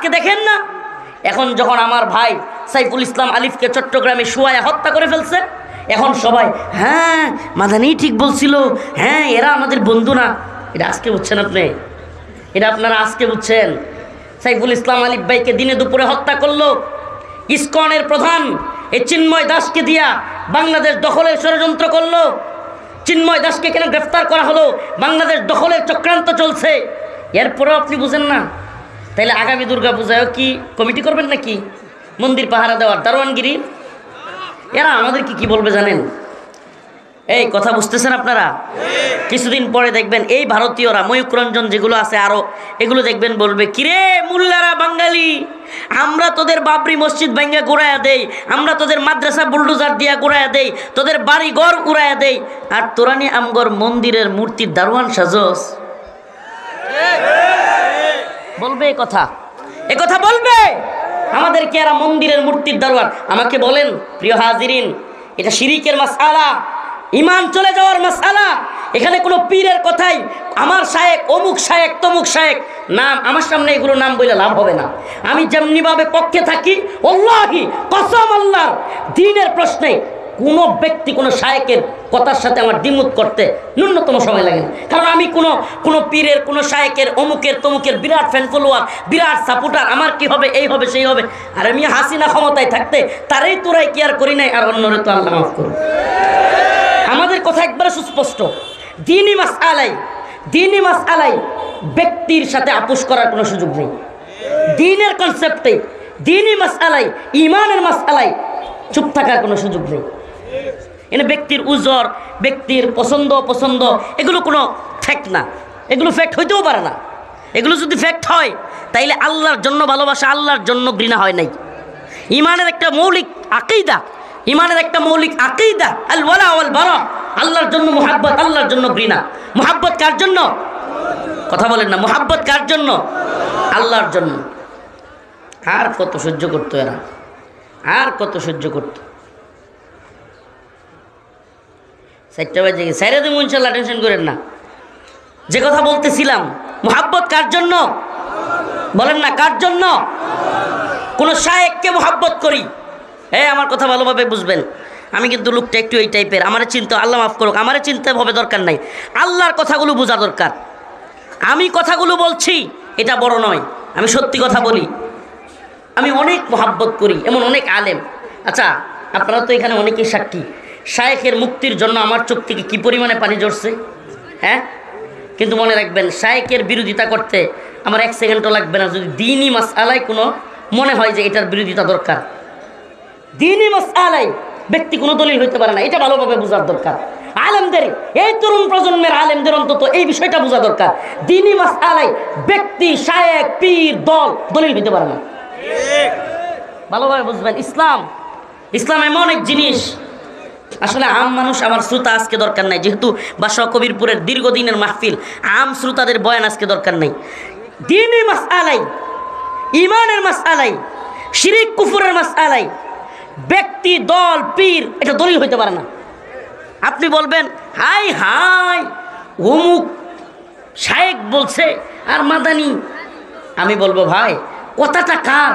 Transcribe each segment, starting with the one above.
আজকে দেখেন না, এখন যখন আমার ভাই সাইফুল ইসলাম আলিফকে চট্টগ্রামে শুয়ায়া হত্যা করে ফেলছে, এখন সবাই হ্যাঁ মাদানি ঠিক বলছিল, হ্যাঁ এরা আমাদের বন্ধু না। এটা আজকে বুঝছেন আপনি, এটা আপনারা আজকে বুঝছেন। সাইফুল ইসলাম আলিফ ভাইকে দিনে দুপুরে হত্যা করলো ইসকনের প্রধান এই চিন্ময় দাসকে দিয়া, বাংলাদেশ দখলের ষড়যন্ত্র করলো। চিন্ময় দাসকে কেন গ্রেফতার করা হলো? বাংলাদেশ দখলের চক্রান্ত চলছে। এরপরেও আপনি বুঝেন না? তাইলে আগামী দুর্গা পূজায়ও কি কমিটি করবেন নাকি মন্দির পাহারা দেওয়ার, দারোয়ানগিরি? এরা আমাদেরকে কি বলবে জানেন? এই কথা বুঝতেছেন আপনারা? কিছুদিন পরে দেখবেন এই ভারতীয়রা ময়ূক রঞ্জন যেগুলো আছে আরো, এগুলো দেখবেন বলবে কিরে মুল্লারা বাঙালি, আমরা তোদের বাবরি মসজিদ ভাঙ্গা ঘুরাইয়া দেই, আমরা তোদের মাদ্রাসা বুলডোজার দিয়া ঘুরাইয়া দেই, তোদের বাড়ি ঘর উড়াইয়া দেই, আর তোরানি আমগর মন্দিরের মূর্তির দারোয়ান সাজস। বলবে এ কথা বলবে আমাদেরকে এরা মন্দিরের মূর্তির দারোয়ান। আমাকে বলেন প্রিয় হাজিরিন, এটা শিরিকের মাসআলা, ঈমান চলে যাওয়ার মাসআলা। এখানে কোনো পীরের কথাই আমার শায়েখ অমুক শায়েখ তমুক শায়েখ নাম আমার সামনে এগুলো নাম বলে লাভ হবে না। আমি যেমনিভাবে পক্ষে থাকি, আল্লাহি কসম আল্লাহর দ্বীনের প্রশ্নে কোনো ব্যক্তি কোনো শায়েকের কথার সাথে আমার দ্বিমত করতে ন্যূনতম সময় লাগে না। কারণ আমি কোনো পীরের কোনো শায়েকের অমুকের তমুকের বিরাট ফ্যান ফলোয়ার, বিরাট সাপোর্টার। আমার কি হবে, এই হবে সেই হবে। আর আমি হাসিনা ক্ষমতায় থাকতে তারই তোরাই কেয়ার করি নাই, আর অন্যরে তো আল্লাহ মাফ করুন। আমাদের কথা একবারে সুস্পষ্ট, দ্বীনি মাসআলাই ব্যক্তির সাথে আপোষ করার কোনো সুযোগ নেই। দ্বীনের কনসেপ্টে, দ্বীনি মাসআলাই, ঈমানের মাসআলাই চুপ থাকার কোনো সুযোগ নেই। এনে ব্যক্তির উজর, ব্যক্তির পছন্দ এগুলো কোনো ফ্যাক্ট না, এগুলো ফ্যাক্ট হইতেও পারে না। এগুলো যদি ফ্যাক্ট হয় তাইলে আল্লাহর জন্য ভালোবাসা, আল্লাহর জন্য ঘৃণা হয় নাই। ঈমানের একটা মৌলিক আকীদা, আল ওয়ালা ওয়াল বারা, আল্লাহর জন্য মুহাব্বত, আল্লাহর জন্য ঘৃণা। মুহাব্বত কার জন্য? কথা বলেন না, মুহাব্বত কার জন্য? আল্লাহর জন্য। আর কত সহ্য করতো এরা, আর কত সহ্য করতো। 4টা বাজে গেছে, সাইরে দেবো ইনশাল্লাহ, টেনশন করেন না। যে কথা বলতেছিলাম, মুহাব্বত কার জন্য? বলেন না কার জন্য? কোন শায়েখকে মুহাব্বত করি, আমার কথা ভালোভাবে বুঝবেন। আমি কিন্তু লোকটা একটু এই টাইপের, আমারে চিন্তা, আল্লাহ মাফ করুক, আমারে চিন্তা হবে দরকার নাই, আল্লাহর কথাগুলো বোঝা দরকার। আমি কথাগুলো বলছি এটা বড় নয়, আমি সত্যি কথা বলি। আমি অনেক মুহাব্বত করি, এমন অনেক আলেম। আচ্ছা আপনারা তো এখানে অনেকেই সাক্ষী, শায়েখের মুক্তির জন্য আমার চোখ থেকে কি পরিমাণে পানি ঝরছে, হ্যাঁ। কিন্তু মনে রাখবেন, শায়েখের বিরোধিতা করতে আমার 1 সেকেন্ডও লাগবে না, যদি দ্বীনি মাসআলায় কোনো মনে হয় যে এটার বিরোধিতা দরকার। দ্বীনি মাসআলায় ব্যক্তি কোনো দলিল হইতে পারে না, এটা ভালোভাবে বোঝার দরকার। আলেমদের, এই তরুণ প্রজন্মের আলেমদের অন্তত এই বিষয়টা বোঝা দরকার। দ্বীনি মাসআলায় ব্যক্তি, শায়েখ, পীর, দলিল হইতে পারে না। ভালোভাবে বুঝবেন। ইসলাম এমন এক জিনিস, আসলে আম মানুষ, আমার শ্রোতা আজকে দরকার নাই, যেহেতু বাসা কবিরপুরের দীর্ঘদিনের মাহফিল, আম শ্রোতাদের বয়ান আজকে দরকার নাই। দ্বীনি মাসআলাই, ঈমানের মাসআলাই, শিরিক কুফরের মাসআলাই ব্যক্তি, দল, পীর এটা দলিল হইতে পারে না। আপনি বলবেন হাই অমুক শায়েখ বলছে আর মাদানি, আমি বলবো ভাই কথাটা কার,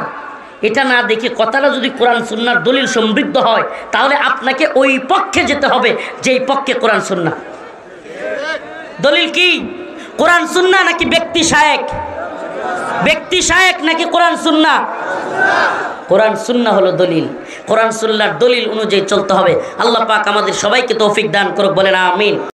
এটা না দেখে কথাটা যদি কোরআন সুন্নাহর দলিল সমৃদ্ধ হয় তাহলে আপনাকে ওই পক্ষে যেতে হবে যেই পক্ষে কোরআন সুন্নাহ। দলিল কি? কোরআন সুন্নাহ নাকি ব্যক্তি শায়েখ? ব্যক্তি শায়েখ নাকি কোরআন সুন্নাহ? কোরআন সুন্নাহ হলো দলিল। কোরআন সুন্নাহর দলিল অনুযায়ী চলতে হবে। আল্লাহ পাক আমাদের সবাইকে তৌফিক দান করুক, বলেন আমিন।